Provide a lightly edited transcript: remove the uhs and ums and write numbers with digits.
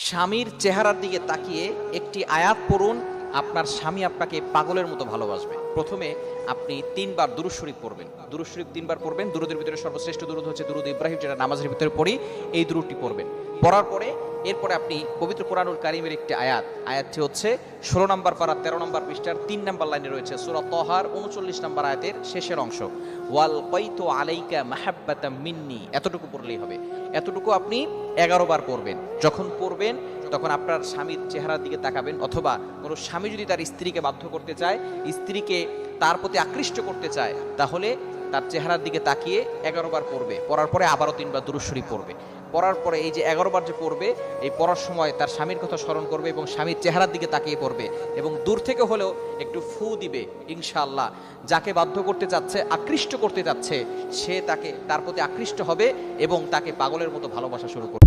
স্বামীর চেহারার দিকে তাকিয়ে একটি আয়াত পড়ুন, আপনার স্বামী আপনাকে পাগলের মতো ভালোবাসবে। প্রথমে আপনি 3 বার দুরূদ শরীফ পড়বেন। দুরূদ শরীফ 3 বার পড়বেন। দুরূদের ভিতরে সর্বশ্রেষ্ঠ দুরূদ হচ্ছে দুরূদ ইব্রাহিম, যেটা নামাজের ভিতরে পড়ি। এই দুরূদটি পড়বেন। পড়ার পরে এরপরে আপনি পবিত্র কোরআনুল কারীমের একটি আয়াতটি হচ্ছে 16 নম্বর পারা 13 নম্বর পৃষ্ঠার 3 নম্বর লাইনে রয়েছে, সূরা তাহার 39 নম্বর আয়াতের শেষের অংশ, ওয়াল কাইতু আলাইকা মাহাব্বাতাম মিন্নি। এতটুকু পড়লেই হবে। এতটুকু আপনি 11 বার পড়বেন। যখন পড়বেন তখন আপনার স্বামীর চেহারার দিকে তাকাবেন, অথবা কোনো স্বামী যদি তার স্ত্রীকে বাধ্য করতে চায়, স্ত্রীকে তার প্রতি আকৃষ্ট করতে চায়, তাহলে তার চেহারার দিকে তাকিয়ে 11 বার পড়বে। পড়ার পরে আবারও 3 বার দুরূদ শরীফ পড়বে। পড়ার পরে এই যে 11 বার যে পড়বে, এই পড়ার সময় তার স্বামীর কথা স্মরণ করবে এবং স্বামীর চেহারার দিকে তাকিয়ে পড়বে এবং দূর থেকে হলেও একটু ফু দিবে। ইনশাআল্লাহ যাকে বাধ্য করতে চাচ্ছে, আকৃষ্ট করতে চাচ্ছে, সে তার প্রতি আকৃষ্ট হবে এবং তাকে পাগলের মতো ভালোবাসা শুরু করবে।